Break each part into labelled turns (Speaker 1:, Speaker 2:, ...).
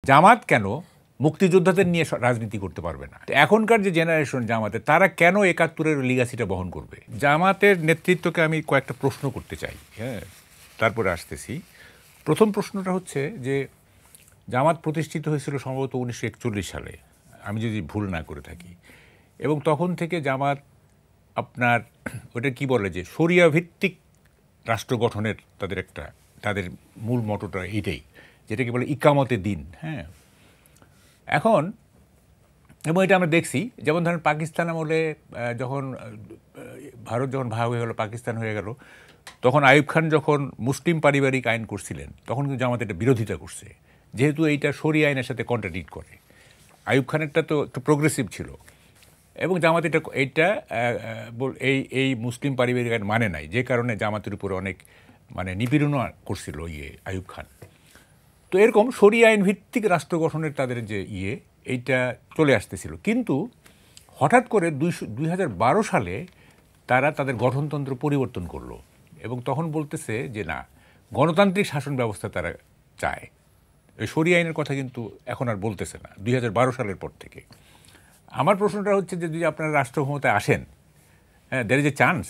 Speaker 1: জামাত কেন মুক্তিযোদ্ধাদের নিয়ে রাজনীতি করতে পারবে না? এখনকার যে জেনারেশন জামাতের, তারা কেন ৭১-এর লিগাসিটা বহন করবে? জামাতের নেতৃত্বকে আমি কয়েকটা প্রশ্ন করতে চাই, হ্যাঁ, তারপরে আসতেছি। প্রথম প্রশ্নটা হচ্ছে যে জামাত প্রতিষ্ঠিত হয়েছিল সম্ভবত ১৯৪১ সালে, আমি যদি ভুল না করে থাকি, এবং তখন থেকে জামাত আপনার ওটা কি বলে যে শরিয়া ভিত্তিক রাষ্ট্র গঠনের তাদের মূল মটোটা এইটাই, যেটাকে বলে ইকামতে দিন। হ্যাঁ, এখন এবং এটা আমরা দেখছি, যেমন ধরেন পাকিস্তান আমলে যখন ভারত যখন ভাগ হয়ে গেল, পাকিস্তান হয়ে গেল, তখন আইয়ুব খান যখন মুসলিম পারিবারিক আইন করছিলেন, তখন কিন্তু জামাত এটা বিরোধিতা করছে, যেহেতু এইটা শরিয়া আইনের সাথে কন্ট্রাডিক্ট করে। আইয়ুব খানেরটা তো একটু প্রোগ্রেসিভ ছিল, এবং জামাত এইটা এই মুসলিম পারিবারিক আইন মানে নাই, যে কারণে জামাতের উপরে অনেক নিপীড়ন করছিল আইয়ুব খান। তো এরকম শরিয়া আইন ভিত্তিক রাষ্ট্র গঠনের তাদের যে এইটা চলে আসতেছিল, কিন্তু হঠাৎ করে ২০১২ সালে তারা তাদের গঠনতন্ত্র পরিবর্তন করলো, এবং তখন বলতেছে যে না, গণতান্ত্রিক শাসন ব্যবস্থা তারা চায়। এই শরিয়া আইনের কথা কিন্তু এখন আর বলতেছে না ২০১২ সালের পর থেকে। আমার প্রশ্নটা হচ্ছে যে যদি আপনারা রাষ্ট্র ক্ষমতায় আসেন, হ্যাঁ, দের ইজ এ চান্স,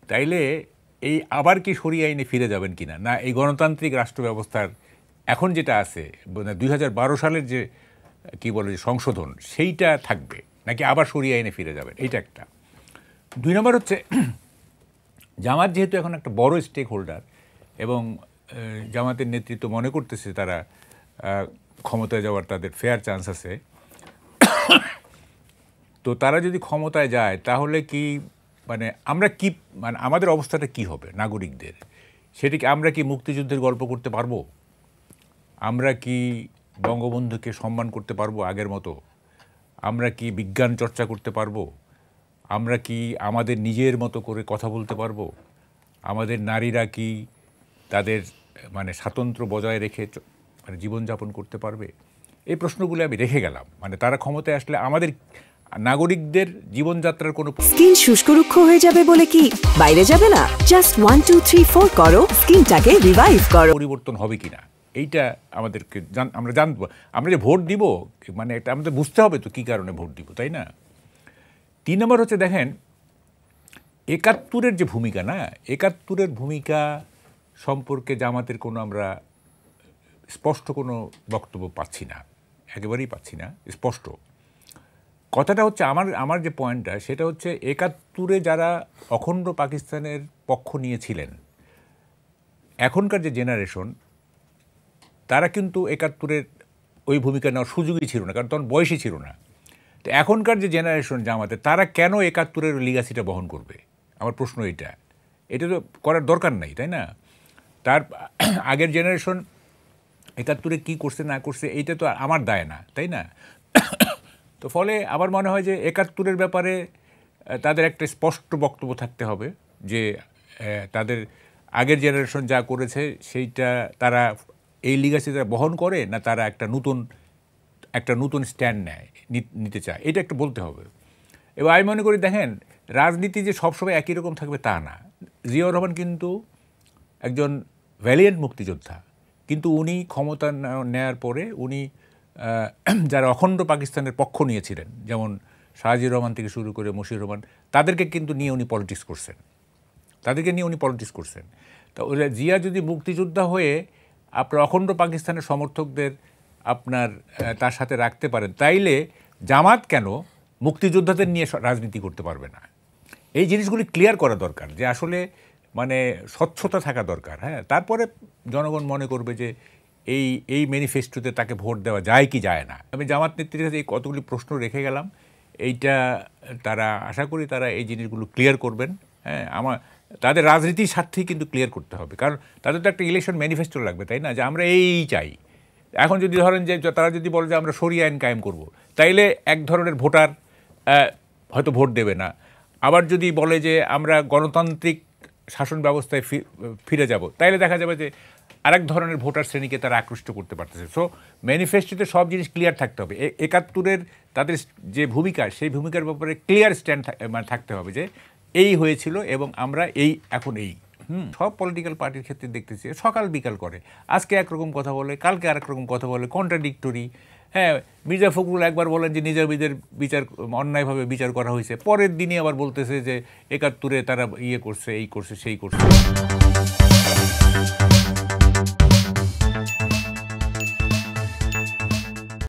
Speaker 1: তাইলে এই আবার কি শরিয়া আইনে ফিরে যাবেন কিনা, না এই গণতান্ত্রিক রাষ্ট্র ব্যবস্থার এখন যেটা আছে ২০১২ সালের যে কি বলে যে সংশোধন, সেইটা থাকবে, নাকি আবার শরিয়া আইনে ফিরে যাবেন? এইটা একটা। ২ নম্বর হচ্ছে জামাত যেহেতু এখন একটা বড় স্টেক হোল্ডার, এবং জামাতের নেতৃত্ব মনে করতেছে তারা ক্ষমতায় যাওয়ার তাদের ফেয়ার চান্স আছে, তো তারা যদি ক্ষমতায় যায় তাহলে কি আমরা কি আমাদের অবস্থাটা কি হবে নাগরিকদের? সেটিকে আমরা কি মুক্তিযুদ্ধের গল্প করতে পারবো? আমরা কি বঙ্গবন্ধুকে সম্মান করতে পারবো আগের মতো? আমরা কি বিজ্ঞান চর্চা করতে পারবো? আমরা কি আমাদের নিজের মতো করে কথা বলতে পারবো? আমাদের নারীরা কি তাদের স্বাতন্ত্র্য বজায় রেখে জীবনযাপন করতে পারবে? এই প্রশ্নগুলো আমি রেখে গেলাম। তারা ক্ষমতায় আসলে আমাদের নাগরিকদের জীবনযাত্রার কোনো
Speaker 2: স্কিন শুষ্ক রুক্ষ হয়ে যাবে বলে কি বাইরে যাবে না? জাস্ট 1 2 3 4 করো, স্কিনটাকে রিভাইভ করো।
Speaker 1: পরিবর্তন হবে কিনা এইটা আমাদেরকে আমরা জানবো। আমরা যে ভোট দিব, এটা আমাদের বুঝতে হবে তো কী কারণে ভোট দিব, তাই না? ৩ নম্বর হচ্ছে দেখেন ৭১-এর যে ভূমিকা, না ৭১-এর ভূমিকা সম্পর্কে জামাতের কোনো আমরা স্পষ্ট কোনো বক্তব্য পাচ্ছি না, একেবারেই পাচ্ছি না স্পষ্ট। কথাটা হচ্ছে আমার যে পয়েন্টটা, সেটা হচ্ছে ৭১-এ যারা অখণ্ড পাকিস্তানের পক্ষ নিয়েছিলেন, এখনকার যে জেনারেশন, তারা কিন্তু ৭১-এর ওই ভূমিকা নেওয়ার সুযোগই ছিল না, কারণ তখন বয়সই ছিল না। তো এখনকার যে জেনারেশন জামাতে, তারা কেন ৭১-এর লিগাসিটা বহন করবে? আমার প্রশ্ন এটা তো করার দরকার নাই, তাই না? তার আগের জেনারেশন ৭১-এ কী করছে না করছে এইটা তো আমার দায় না, তাই না? তো ফলে আমার মনে হয় যে ৭১-এর ব্যাপারে তাদের একটা স্পষ্ট বক্তব্য থাকতে হবে, যে তাদের আগের জেনারেশন যা করেছে সেইটা তারা এই লিগাসি তারা বহন করে, না তারা একটা নতুন স্ট্যান্ড নিতে চায়, এটা একটু বলতে হবে। এবং আমি মনে করি দেখেন, রাজনীতি যে সবসময় একই রকম থাকবে তা না। জিয়াউর রহমান কিন্তু একজন ভ্যালিয়েন্ট মুক্তিযোদ্ধা, কিন্তু উনি ক্ষমতা নেয়ার পরে উনি যারা অখণ্ড পাকিস্তানের পক্ষ নিয়েছিলেন, যেমন শাহজির রহমান থেকে শুরু করে মশিউর রহমান, তাদেরকে কিন্তু নিয়ে উনি পলিটিক্স করছেন। তো জিয়া যদি মুক্তিযোদ্ধা হয়ে আপনার অখণ্ড পাকিস্তানের সমর্থকদের তার সাথে রাখতে পারেন, তাইলে জামাত কেন মুক্তিযোদ্ধাদের নিয়ে রাজনীতি করতে পারবে না? এই জিনিসগুলি ক্লিয়ার করা দরকার, যে আসলে স্বচ্ছতা থাকা দরকার। হ্যাঁ, তারপরে জনগণ মনে করবে যে এই ম্যানিফেস্টোতে তাকে ভোট দেওয়া যায় কি যায় না। আমি জামাত নেত্রীর কাছে এই কতগুলি প্রশ্ন রেখে গেলাম, এইটা তারা আশা করি তারা এই জিনিসগুলো ক্লিয়ার করবেন। হ্যাঁ, তাদের রাজনীতির স্বার্থেই কিন্তু ক্লিয়ার করতে হবে, কারণ তাদের তো একটা ইলেকশন ম্যানিফেস্টো লাগবে, তাই না? যে আমরা এই চাই। এখন যদি ধরেন যে তারা যদি বলে যে আমরা শরিয়া আইন কায়েম করব, তাইলে এক ধরনের ভোটার হয়তো ভোট দেবে না। আবার যদি বলে যে আমরা গণতান্ত্রিক শাসন ব্যবস্থায় ফিরে যাব, তাইলে দেখা যাবে যে আরেক ধরনের ভোটার শ্রেণীকে তারা আকৃষ্ট করতে পারতেছে। সো ম্যানিফেস্টোতে সব জিনিস ক্লিয়ার থাকতে হবে। ৭১-এর তাদের যে ভূমিকা, সেই ভূমিকার ব্যাপারে ক্লিয়ার স্ট্যান্ড থাকতে হবে, যে এই হয়েছিল এবং আমরা এখন এই সব পলিটিক্যাল পার্টির ক্ষেত্রে দেখতেছি সকাল বিকাল করে, আজকে একরকম কথা বলে, কালকে আরেক রকম কথা বলে, কন্ট্রাডিক্টরি। হ্যাঁ, মির্জা ফখরুল একবার বলেন যে নিজামীদের বিচার অন্যায়ভাবে বিচার করা হয়েছে, পরের দিনই আবার বলতেছে যে ৭১-এ তারা ইয়ে করছে, এই করছে, সেই করছে।